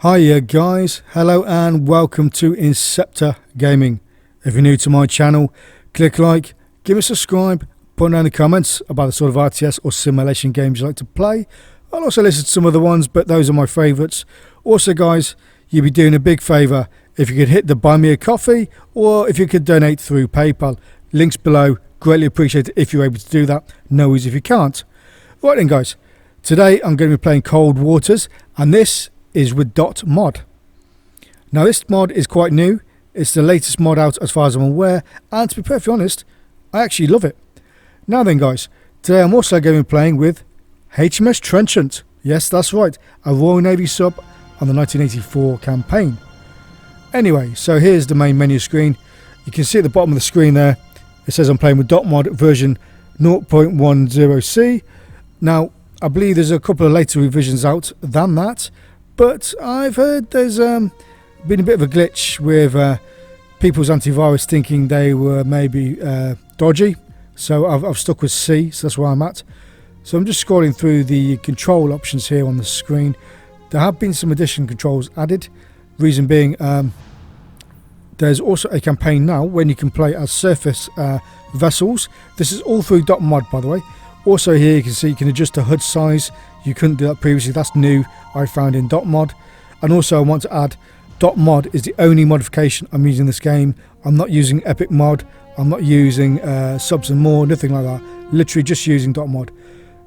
Hiya guys, hello and welcome to Inceptor Gaming. If you're new to my channel, click like, give me a subscribe, put down in the comments about the sort of RTS or simulation games you like to play. I'll also list some other ones, but those are my favourites. Also guys, you'd be doing a big favour if you could hit the buy me a coffee, or if you could donate through PayPal. Links below, greatly appreciate it if you're able to do that, no worries if you can't. Right then guys, today I'm going to be playing Cold Waters, and this is with .mod. Now this mod is quite new, it's the latest mod out as far as I'm aware, and to be perfectly honest, I actually love it. Now then guys, today I'm also going to be playing with HMS Trenchant. Yes, that's right, a Royal Navy sub on the 1984 campaign. Anyway, so here's the main menu screen. You can see at the bottom of the screen there, it says I'm playing with .mod version 0.10c. Now, I believe there's a couple of later revisions out than that, but I've heard there's been a bit of a glitch with people's antivirus thinking they were maybe dodgy. So I've stuck with C, so that's where I'm at. So I'm just scrolling through the control options here on the screen. There have been some additional controls added. Reason being, there's also a campaign now when you can play as surface vessels. This is all through .mod, by the way. Also here you can see you can adjust the HUD size. You couldn't do that previously, that's new, I found in .mod. And also I want to add, .mod is the only modification I'm using in this game. I'm not using Epic Mod, I'm not using subs and more, nothing like that. Literally just using .mod.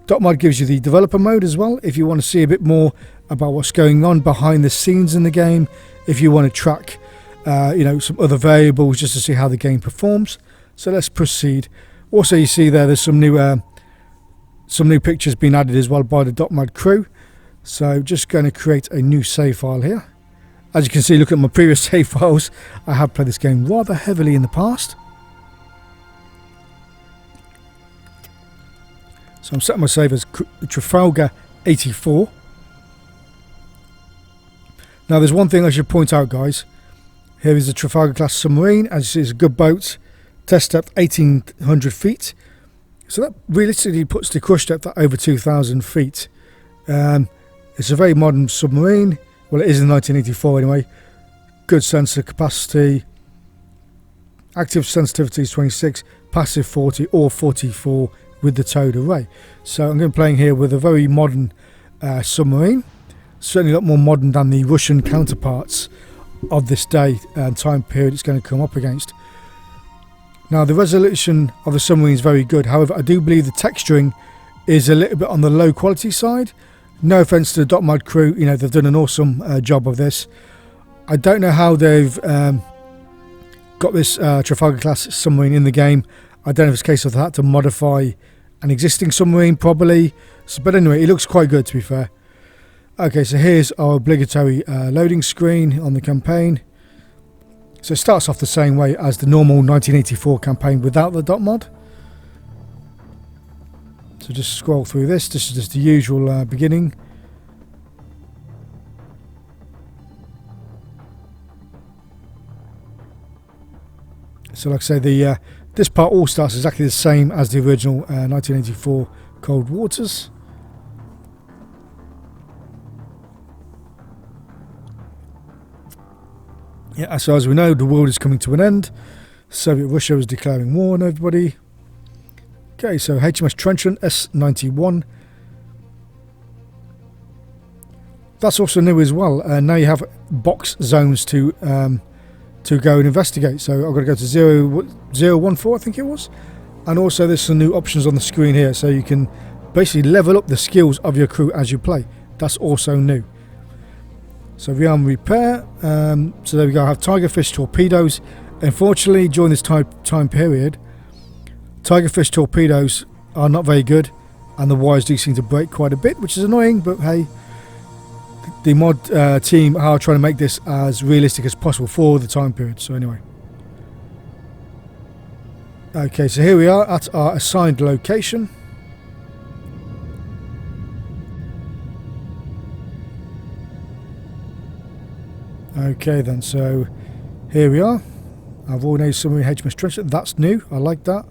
.mod gives you the developer mode as well, if you want to see a bit more about what's going on behind the scenes in the game. If you want to track some other variables just to see how the game performs. So let's proceed. Also you see there's some new pictures being added as well by the .mod crew. So just going to create a new save file here. As you can see, look at my previous save files. I have played this game rather heavily in the past. So I'm setting my save as Trafalgar 84. Now there's one thing I should point out guys. Here is the Trafalgar class submarine. As you see, it's a good boat. Test depth 1800 feet. So that realistically puts the crush depth at over 2,000 feet. It's a very modern submarine. Well, it is in 1984 anyway. Good sensor capacity. Active sensitivity is 26, passive 40 or 44 with the towed array. So I'm going to be playing here with a very modern submarine. Certainly a lot more modern than the Russian counterparts of this day and time period it's going to come up against. Now the resolution of the submarine is very good, however I do believe the texturing is a little bit on the low quality side. No offence to the .mod crew, they've done an awesome job of this. I don't know how they've got this Trafalgar class submarine in the game. I don't know if it's a case of they had to modify an existing submarine probably, but anyway it looks quite good to be fair. Okay, so here's our obligatory loading screen on the campaign. So it starts off the same way as the normal 1984 campaign without the .mod. So just scroll through this. This is just the usual beginning. So like I say, this part all starts exactly the same as the original 1984 Cold Waters. Yeah, so as we know, the world is coming to an end. Soviet Russia is declaring war on everybody. Okay, so HMS Trenchant S91. That's also new as well. Now you have box zones to go and investigate. So I've got to go to 014, I think it was. And also there's some new options on the screen here, so you can basically level up the skills of your crew as you play. That's also new. So rearm repair, so there we go, I have Tigerfish torpedoes. Unfortunately during this time period, Tigerfish torpedoes are not very good and the wires do seem to break quite a bit, which is annoying, but hey, the mod team are trying to make this as realistic as possible for the time period. So anyway, okay, so here we are at our assigned location. Okay then, so here we are. I've already submarine HMS Trenchant. That's new. I like that.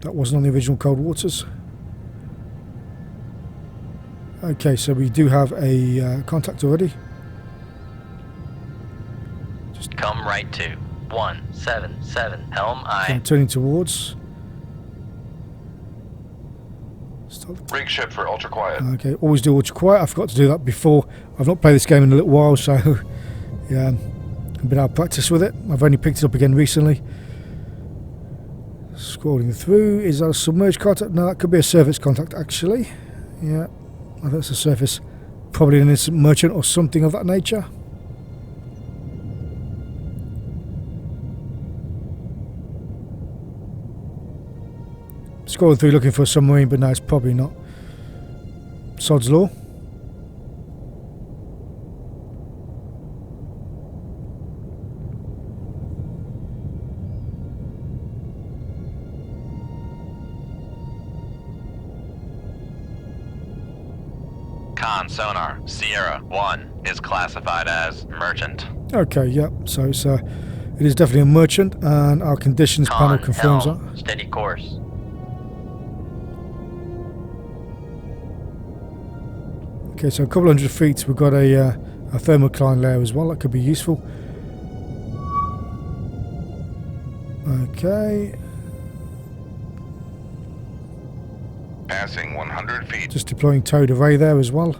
That wasn't on the original Cold Waters. Okay, so we do have a contact already. Just come right to 177 Helm I. Okay, turning towards. Rig ship for ultra quiet. Okay, always do ultra quiet. I forgot to do that before. I've not played this game in a little while, so yeah, I've been out of practice with it. I've only picked it up again recently. Scrolling through, is that a submerged contact? No, that could be a surface contact actually. Yeah, I think it's a surface, probably an instant merchant or something of that nature. Scrolling through looking for a submarine, but no, it's probably not. Sod's law. Con sonar Sierra 1 is classified as merchant. Okay, yep. So it's it is definitely a merchant, and our conditions panel confirms helm, that. Steady course. Okay, so a couple hundred feet, we've got a thermocline layer as well. That could be useful. Okay. Passing 100 feet. Just deploying towed array there as well.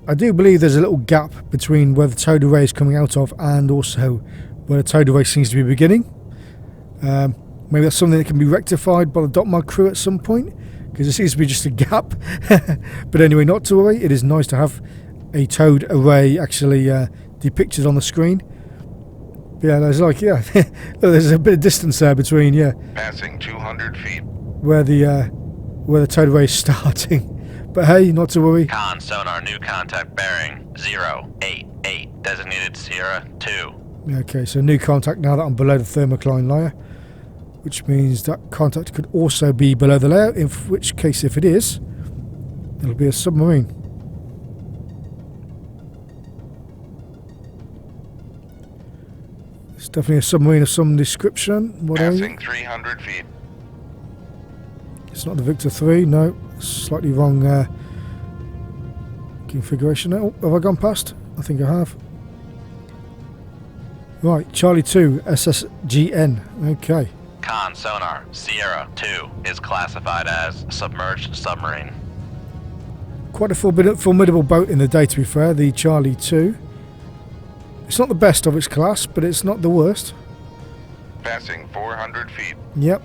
I do believe there's a little gap between where the towed array is coming out of and also where the towed array seems to be beginning. Maybe that's something that can be rectified by the dot mod crew at some point, because there seems to be just a gap. But anyway, not to worry. It is nice to have a towed array actually depicted on the screen. But yeah, there's like, yeah, there's a bit of distance there between, yeah, Passing 200 feet. where the towed array is starting. But hey, not to worry. Con sonar new contact bearing 088 designated Sierra 2. Okay, so new contact now that I'm below the thermocline layer, which means that contact could also be below the layer, in which case, if it is, it'll be a submarine. It's definitely a submarine of some description. What are you? Passing 300 feet. It's not the Victor 3, no. Slightly wrong configuration. Oh, have I gone past? I think I have. Right, Charlie 2, SSGN. Okay. Con sonar Sierra 2 is classified as submerged submarine. Quite a formidable boat in the day, to be fair, the Charlie 2. It's not the best of its class, but it's not the worst. Passing 400 feet. Yep.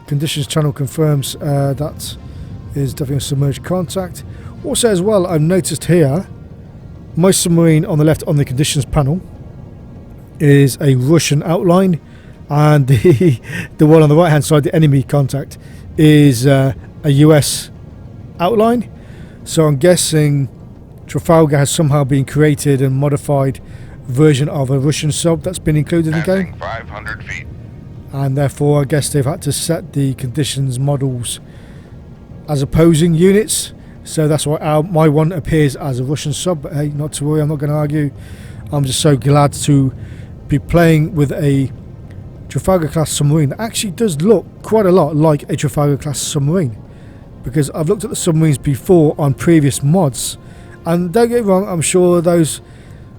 Conditions channel confirms that is definitely a submerged contact. Also as well, I've noticed here, my submarine on the left on the conditions panel is a Russian outline, and the one on the right hand side, the enemy contact, is a US outline. So I'm guessing Trafalgar has somehow been created and modified version of a Russian sub that's been included in the game. 500 feet. And therefore I guess they've had to set the conditions models as opposing units. So that's why my one appears as a Russian sub. But hey, not to worry, I'm not going to argue. I'm just so glad to be playing with a Trafalgar class submarine that actually does look quite a lot like a Trafalgar class submarine, because I've looked at the submarines before on previous mods, and don't get me wrong, I'm sure those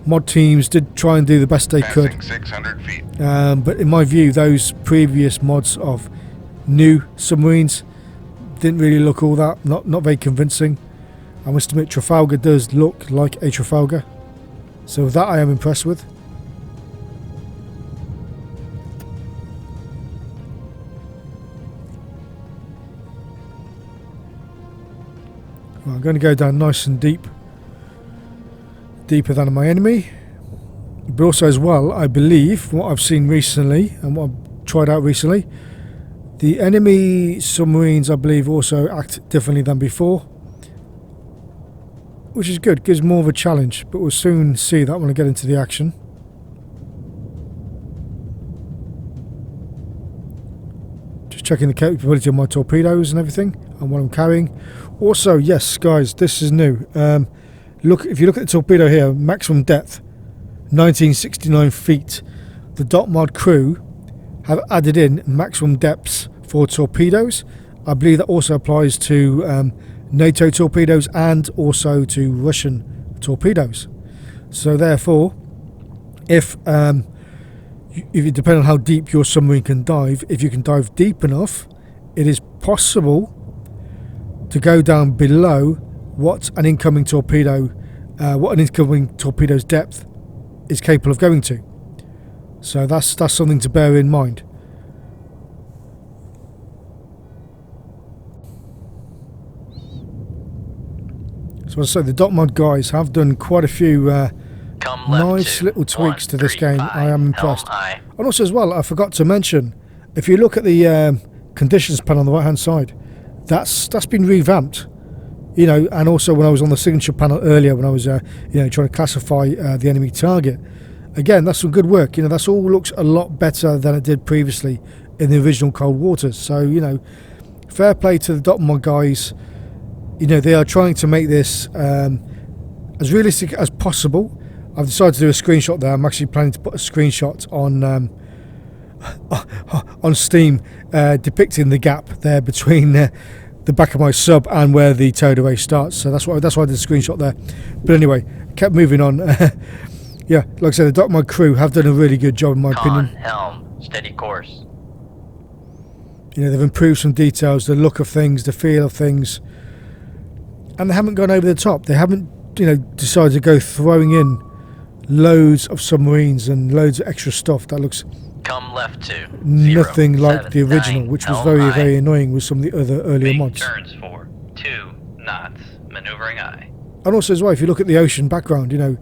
mod teams did try and do the best they could. 600 feet. But in my view, those previous mods of new submarines didn't really look all that, not very convincing. I must admit, Trafalgar does look like a Trafalgar, so that I am impressed with. Well, I'm going to go down nice and deep, deeper than my enemy. But also as well, I believe, from what I've seen recently and what I've tried out recently, the enemy submarines, I believe, also act differently than before, which is good, gives more of a challenge, but we'll soon see that when I get into the action. Just checking the capability of my torpedoes and everything and what I'm carrying. Also, yes guys, this is new. Look, if you look at the torpedo here, maximum depth 1969 feet. The dot mod crew have added in maximum depths for torpedoes, I believe that also applies to NATO torpedoes and also to Russian torpedoes. So therefore, if it depends on how deep your submarine can dive, if you can dive deep enough, it is possible to go down below what an incoming torpedo's depth is capable of going to. So that's something to bear in mind. So as I say, the dot mod guys have done quite a few nice little tweaks to this game. I am impressed. And also as well, I forgot to mention, if you look at the conditions panel on the right hand side, that's been revamped. You know, and also when I was on the signature panel earlier, when I was trying to classify the enemy target, again, that's some good work. You know, that's all looks a lot better than it did previously in the original Cold Waters. So, you know, fair play to the dot mod guys. You know, they are trying to make this as realistic as possible. I've decided to do a screenshot there. I'm actually planning to put a screenshot on Steam depicting the gap there between the back of my sub and where the towed array starts. So that's why I did a screenshot there. But anyway, kept moving on. Yeah, like I said, the dot mod crew have done a really good job in my opinion. Helm, steady course. You know, they've improved some details, the look of things, the feel of things. And they haven't gone over the top. They haven't, you know, decided to go throwing in loads of submarines and loads of extra stuff that looks Come left to nothing like the original, which was very, very annoying with some of the other earlier mods. Turns for 2 knots, maneuvering aye. And also as well, if you look at the ocean background, you know,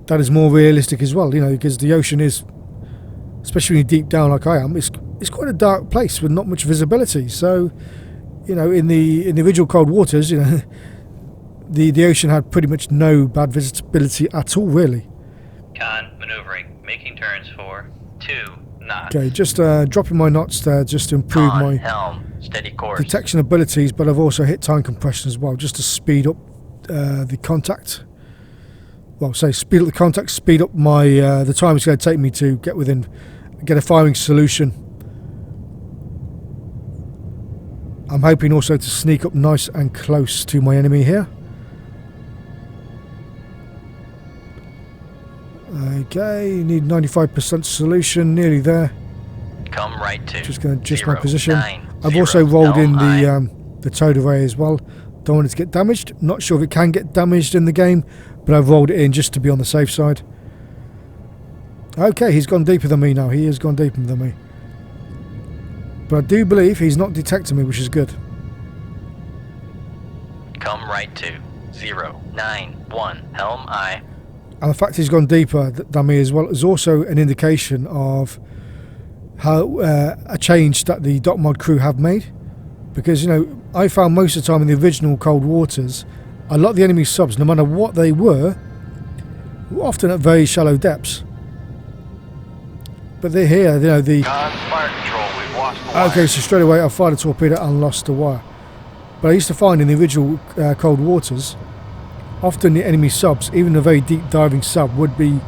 that is more realistic as well, you know, because the ocean is, especially when you're deep down like I am, it's quite a dark place with not much visibility. So, you know, in the original Cold Waters, you know, the ocean had pretty much no bad visibility at all, really. Con maneuvering, making turns for 2 knots. Okay, just dropping my knots there just to improve my helm, steady course. detection abilities, but I've also hit time compression as well, just to speed up the contact. Well, say speed up the contact, speed up my the time it's going to take me to get a firing solution. I'm hoping also to sneak up nice and close to my enemy here. Okay, need 95% solution, nearly there. Come right to. Just going to adjust my 0, position. 9, I've 0, also rolled in helm the towed array as well. Don't want it to get damaged. Not sure if it can get damaged in the game, but I've rolled it in just to be on the safe side. Okay, he's gone deeper than me now. He has gone deeper than me. But I do believe he's not detecting me, which is good. Come right to 0, 9, 1, helm aye. And the fact he's gone deeper than me as well is also an indication of how a change that the dot mod crew have made. Because, you know, I found most of the time in the original Cold Waters, a lot of the enemy subs, no matter what they were often at very shallow depths. But they're here, you know, the... Fire control, we've lost the wire. Okay, so straight away I fired a torpedo and lost the wire. But I used to find in the original Cold Waters, often the enemy subs, even a very deep diving sub, would be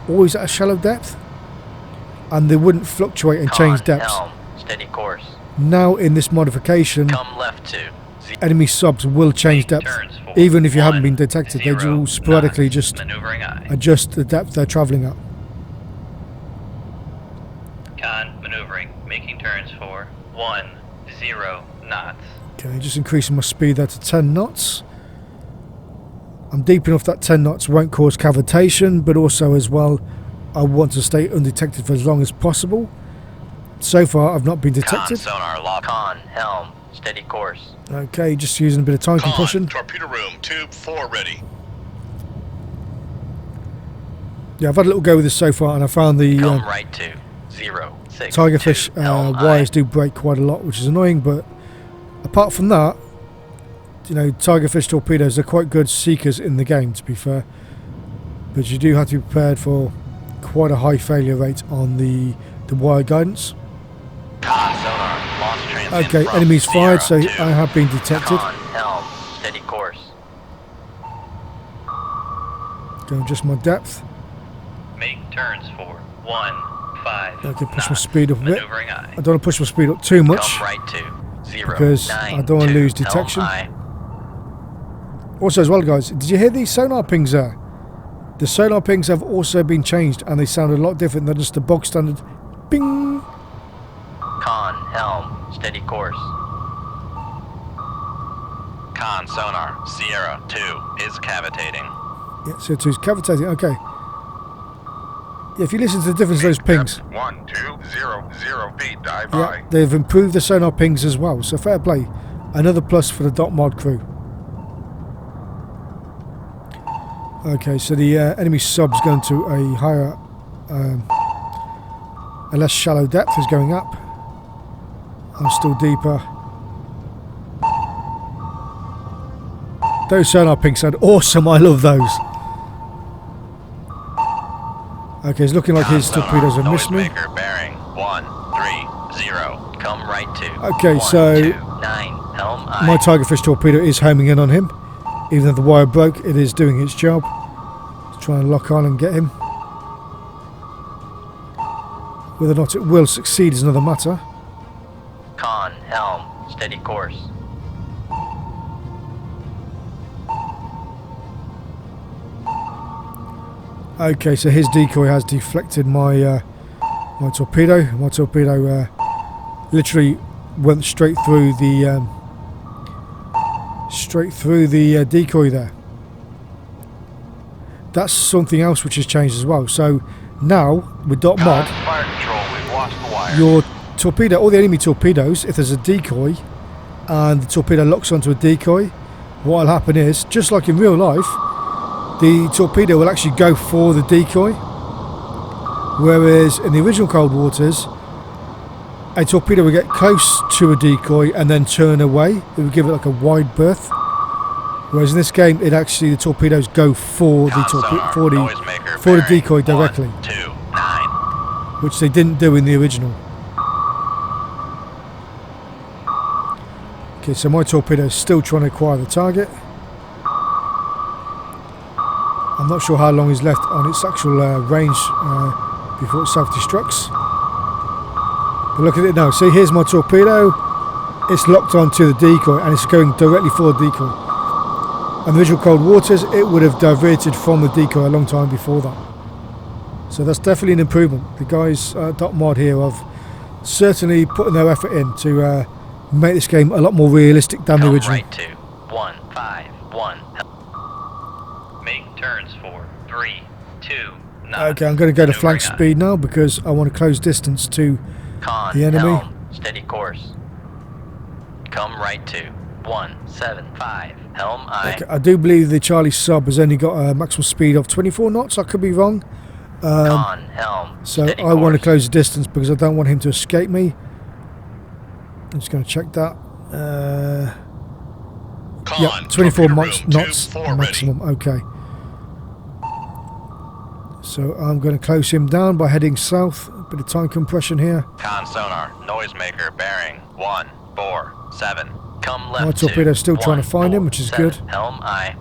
always at a shallow depth. And they wouldn't fluctuate and change depths. Helm, steady course. Now in this modification, Come left to enemy subs will change depth. Even if you haven't been detected, they 0, will sporadically just maneuvering aye. adjust the depth they're travelling at. Con maneuvering, making turns for 1, 0 knots. Okay, just increasing my speed there to 10 knots. I'm deep enough that 10 knots won't cause cavitation, but also as well, I want to stay undetected for as long as possible. So far, I've not been detected. Con sonar lock. Con helm, steady course. Okay, just using a bit of time compression. Torpedo room, tube 4 ready. Yeah, I've had a little go with this so far, and I found the Come right to 0, 6, tigerfish 2, helm wires aye. do break quite a lot, which is annoying, but apart from that, you know, tigerfish torpedoes are quite good seekers in the game, to be fair. But you do have to be prepared for quite a high failure rate on the wire guidance. Con sonar, lost transient Okay, from enemies fired, so 0 to I have been detected. Con helm, steady course. Going just my depth. Make turns for 1, 5. Okay, push my knots, speed up a bit. maneuvering aye. I don't want to push my speed up too much. Come right to because I don't want to lose detection. Also as well, guys, did you hear these sonar pings there? The sonar pings have also been changed and they sound a lot different than just the bog standard ping. Con, helm, steady course. Con sonar, Sierra 2 is cavitating. Yeah, so 2 is cavitating, okay. Yeah, if you listen to the difference of those pings. 1200 feet, dive Yeah, high. they've improved the sonar pings as well, so fair play. Another plus for the .mod crew. Okay, so the enemy sub's going to a higher, a less shallow depth is going up. I'm still deeper. Those sonar pings sound awesome, I love those. Okay, it's looking like his torpedoes have missed me. Noisemaker bearing 130. Come right to. Okay, so 129, helm my aye. Tigerfish torpedo is homing in on him. Even though the wire broke, it is doing its job. Let's try and lock on and get him. Whether or not it will succeed is another matter. Con, helm, steady course. Okay, so his decoy has deflected my my torpedo. My torpedo literally went straight through the decoy there. That's something else which has changed as well. So now with .mod, Fire control, we've lost the wire. your torpedo, all the enemy torpedoes, if there's a decoy and the torpedo locks onto a decoy, what will happen is, just like in real life, the torpedo will actually go for the decoy, whereas in the original Cold Waters, a torpedo would get close to a decoy and then turn away. It would give it like a wide berth, whereas in this game, the torpedoes go for the decoy directly, 129. which they didn't do in the original. Okay, so my torpedo is still trying to acquire the target. I'm not sure how long is left on its actual range before it self-destructs. But look at it now. See, here's my torpedo. It's locked onto the decoy and it's going directly for the decoy. On the original Cold Waters, it would have diverted from the decoy a long time before that. So that's definitely an improvement. The guys at .mod here have certainly put their effort in to make this game a lot more realistic than the Come original. right to 151. Make turns for 3, 2, 9. Okay, I'm going to go to flank Maneuvering speed now because I want to close distance to Con, the enemy. helm, steady course. Come right to 175, helm aye. Okay, I do believe the Charlie sub has only got a maximum speed of 24 knots. I could be wrong. Con, helm, So steady I want to course. close the distance because I don't want him to escape me. I'm just going to check that. Con, Yeah, 24 torpedo knots, room, knots tube 4 ready. maximum. Okay. So I'm going to close him down by heading south. A bit of time compression here. Con sonar, noisemaker bearing 147. Come left My torpedo's still to trying to find him, which is 147, good. Helm aye.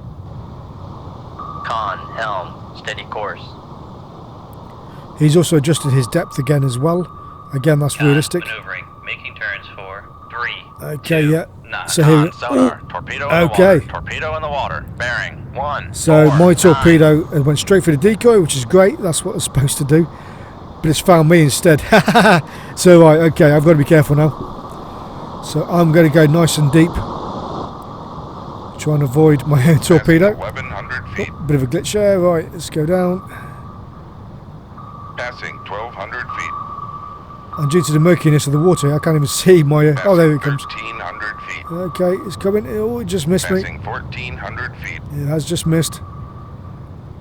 Con, helm, steady course. He's also adjusted his depth again as well. Again, that's Con, realistic. Maneuvering, making turns for 3. Okay, 2, yeah. 9. So here, Con sonar, torpedo in the okay. water. Torpedo in the water. Bearing 1. So my torpedo went straight for the decoy, which is great. That's what it's supposed to do. But it's found me instead. So right, okay, I've got to be careful now. So I'm going to go nice and deep, try and avoid my own torpedo. 1100 feet. Bit of a glitch there. Right, let's go down. Passing 1200 feet. And due to the murkiness of the water, I can't even see my. Passing Oh, there it comes. 1300 feet. Okay, it's coming. Oh, it just missed me. Passing 1400 feet. It has just missed.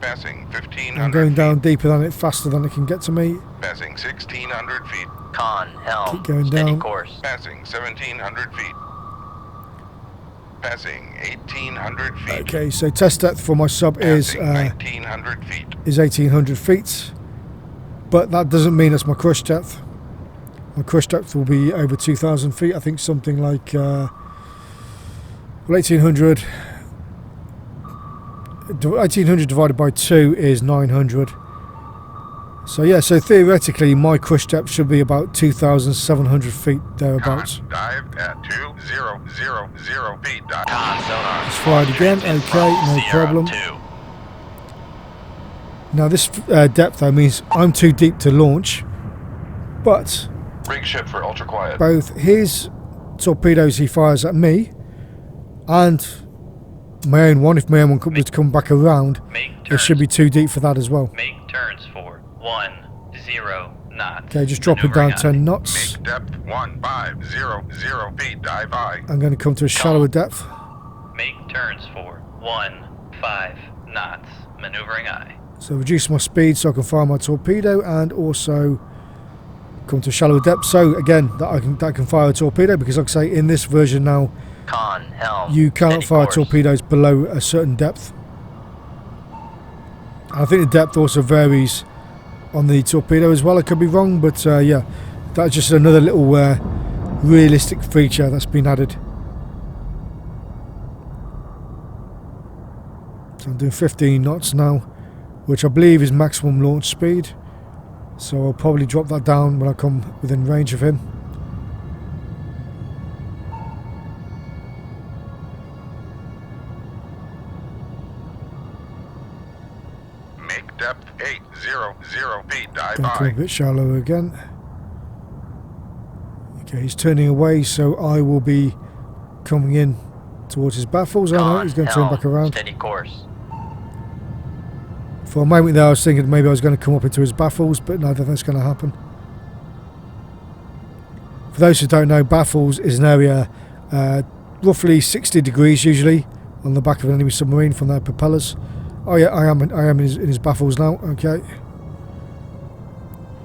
Passing 1500 I'm going feet. down deeper than it, faster than it can get to me. Passing 1600 feet. Con, helm, Keep going steady down. course. Passing 1700 feet. Passing 1800 feet. Okay, so test depth for my sub is Passing 1900 feet. 1800 feet, but that doesn't mean it's my crush depth. My crush depth will be over 2000 feet. I think something like 1800 divided by 2 is 900. So yeah, so theoretically my crush depth should be about 2,700 feet thereabouts. Con, dive at 2,000 feet. Dive. Con sonar. It's fired again. Transient Okay, from no Sierra problem. 2. Now this depth though means I'm too deep to launch, but Rig ship for ultra quiet. both his torpedoes he fires at me and my own one, if my own one was to come back around, Make it turns. should be too deep for that as well. Make turns for 10 knots. Okay, just drop it down Maneuvering 10 knots. Make depth 1,500 feet. Dive I. I'm going to come to a shallower depth. Make turns for 15 knots. Maneuvering I. So reduce my speed so I can fire my torpedo and also come to a shallower depth. So again, that I can fire a torpedo because, like I say, in this version now, Con, helm. you cannot steady fire course. torpedoes below a certain depth. I think the depth also varies on the torpedo as well. I could be wrong, but yeah, that's just another little realistic feature that's been added. So I'm doing 15 knots now, which I believe is maximum launch speed. So I'll probably drop that down when I come within range of him. Make depth 800 feet. Dive Gonna come a I. bit shallower again. Okay, he's turning away, so I will be coming in towards his baffles. I know Con, he's going to turn helm, back around. Steady course. For a moment there I was thinking maybe I was going to come up into his baffles, but no, that's going to happen. For those who don't know, baffles is an area roughly 60 degrees usually on the back of an enemy submarine from their propellers. Oh yeah, I am in his baffles now. Okay,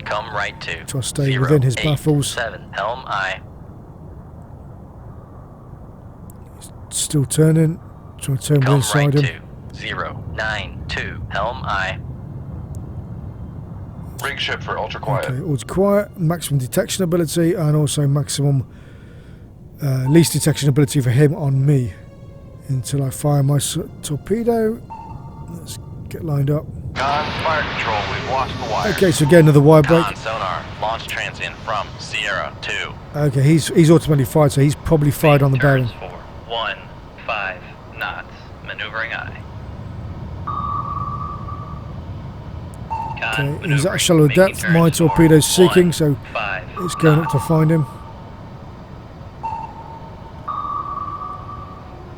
Come right to. so I'll stay within his baffles. 7 helm I. Still turning, trying to turn Come inside right him. to 092 helm I. Rig ship for ultra quiet. Okay, ultra quiet, maximum detection ability, and also maximum least detection ability for him on me until I fire my torpedo. Let's get lined up. Con, fire control. We've lost the wires. Okay, so again another wire break. Con sonar. Launch transient from Sierra 2. Okay, he's automatically fired, so he's probably fired on the bearing. Turns for 15 knots. Maneuvering I. Con, Okay, he's at a maneuvering, shallow making depth. turns My for torpedo's seeking, so 15 it's going up knots. to find him.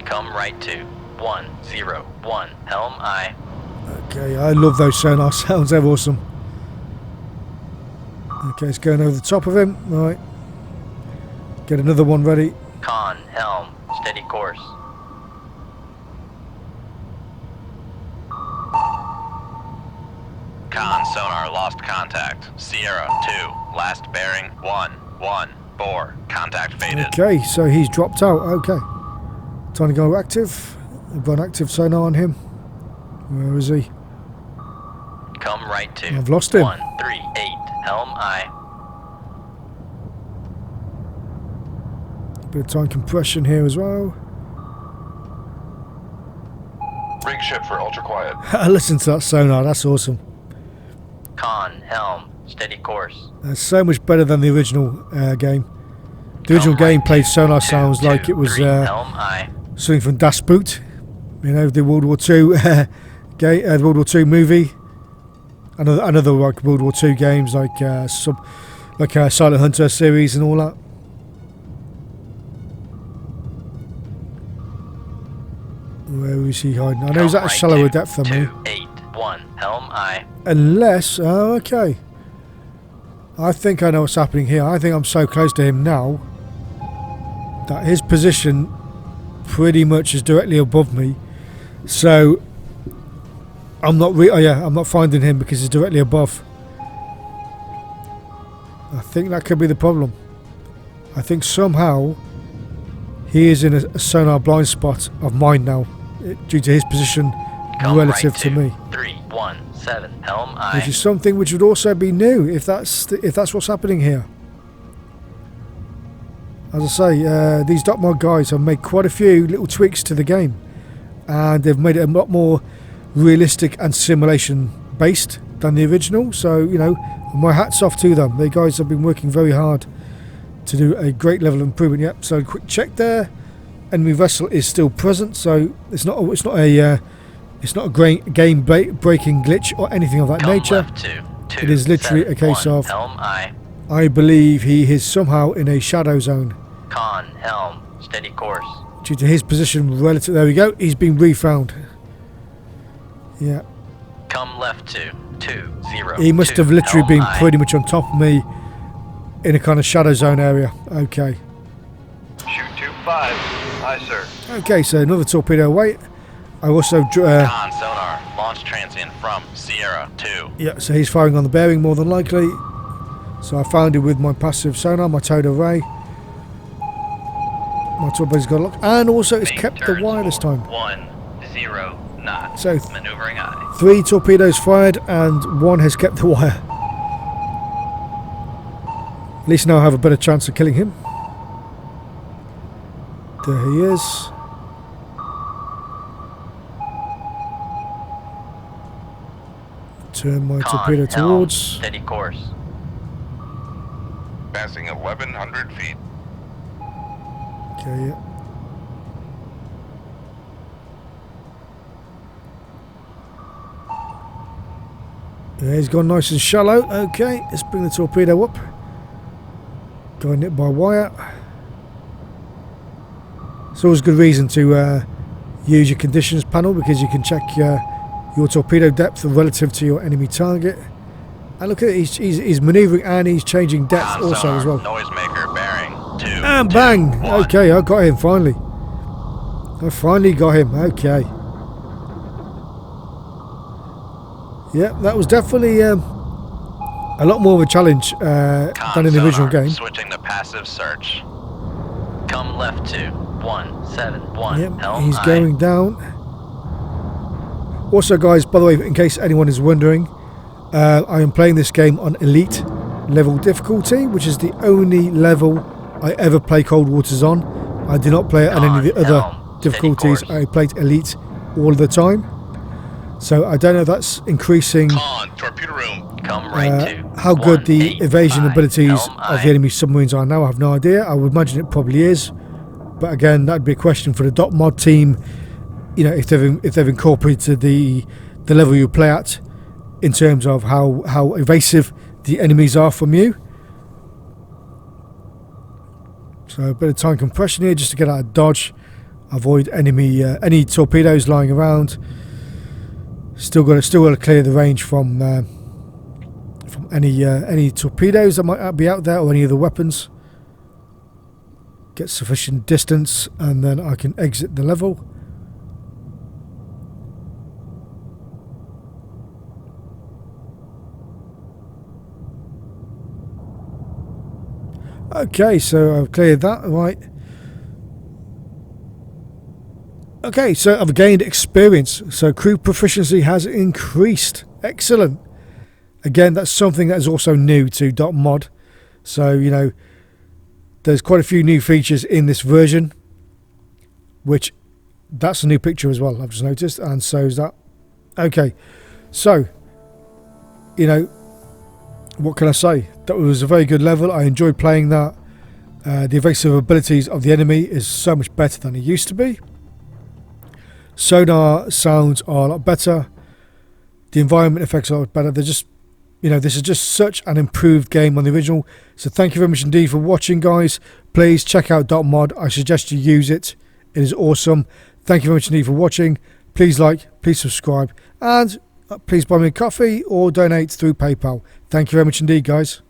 Come right to 101 helm I. Okay, I love those sonar sounds, they're awesome. Okay, it's going over the top of him. Right, get another one ready. Con, helm, steady course. Con sonar lost contact. Sierra 2. Last bearing 114. Contact faded. Okay, so he's dropped out. Okay, time to go active. I've got an active sonar on him. Where is he? Come right to. I've lost him. 138 helm I. Bit of time compression here as well. Rig ship for ultra quiet. Listen to that sonar, that's awesome. Con, helm, steady course. That's so much better than the original game. The original Come game right played to sonar sounds like it was 223 helm I. something from Das Boot. You know, the World War II the World War II movie. Another like World War II games like Silent Hunter series and all that. Where is he hiding? I know he's at a shallower depth than me. 281 helm I. Unless, oh, okay. I think I know what's happening here. I think I'm so close to him now that his position pretty much is directly above me. So I'm not I'm not finding him because he's directly above. I think that could be the problem. I think somehow he is in a sonar blind spot of mine now, due to his position Come relative right to me. 317 helm I. Which is something which would also be new if that's what's happening here. As I say, these .mod guys have made quite a few little tweaks to the game, and they've made it a lot more realistic and simulation based than the original. So, you know, my hat's off to them. They guys have been working very hard to do a great level of improvement. Yep. So quick check there. Enemy vessel is still present, so it's not a game breaking glitch or anything of that Come nature. left to It is literally a case 271 of Helm I believe he is somehow in a shadow zone Con, helm, steady course. due to his position relative. There we go. He's been refound. Yeah. Come left to 202. He must have literally Helm been aye. pretty much on top of me in a kind of shadow zone area. Okay. Shoot 25. Aye, sir. Okay, so another torpedo away. I also... Con sonar. Launch transient from Sierra 2. yeah, so he's firing on the bearing more than likely. So I found it with my passive sonar, my towed array. My torpedo's got a lock. And also it's Main kept the turns wire this time. 10 knots. So Maneuvering aye. 3 torpedoes fired and 1 has kept the wire. At least now I have a better chance of killing him. There he is. Turn my Con, torpedo helm, towards. steady course. Passing 1,100 feet. Okay, yeah. Yeah, he's gone nice and shallow. Okay, let's bring the torpedo up. Going it by wire. It's always a good reason to use your conditions panel because you can check your torpedo depth relative to your enemy target. And look at it, he's manoeuvring and he's changing depth Con also sonar. as well. Noisemaker bearing 2. And bang! 1. Okay, I got him finally. I finally got him. Okay. Yeah, that was definitely a lot more of a challenge than in the original game. Switching to passive search. Come left to 171 Yep, helm he's aye. going down. Also, guys, by the way, in case anyone is wondering, I am playing this game on Elite level difficulty, which is the only level I ever play Cold Waters on. I do not play it on any of the Con, other helm, difficulties. steady course. I played Elite all the time. So I don't know if that's increasing Con, torpedo room. Come right to how good the 185 evasion abilities helm of aye. the enemy submarines are now. I have no idea. I would imagine it probably is. But again, that'd be a question for the .mod team. You know, if they've incorporated the level you play at in terms of how evasive the enemies are from you. So a bit of time compression here just to get out of dodge, avoid any torpedoes lying around. Still got to clear the range from any torpedoes that might be out there or any other weapons. Get sufficient distance and then I can exit the level. Okay, so I've cleared that, right. Okay, so I've gained experience. So crew proficiency has increased. Excellent. Again, that's something that is also new to .mod. So, you know, there's quite a few new features in this version, which that's a new picture as well, I've just noticed, and so is that. Okay, so, you know, what can I say? That was a very good level. I enjoyed playing that. The evasive abilities of the enemy is so much better than it used to be. Sonar sounds are a lot better. The environment effects are a lot better. They're just, you know, this is just such an improved game on the original. So thank you very much indeed for watching, guys. Please check out .mod. I suggest you use it. It is awesome. Thank you very much indeed for watching. Please like, please subscribe, and please buy me a coffee or donate through PayPal. Thank you very much indeed, guys.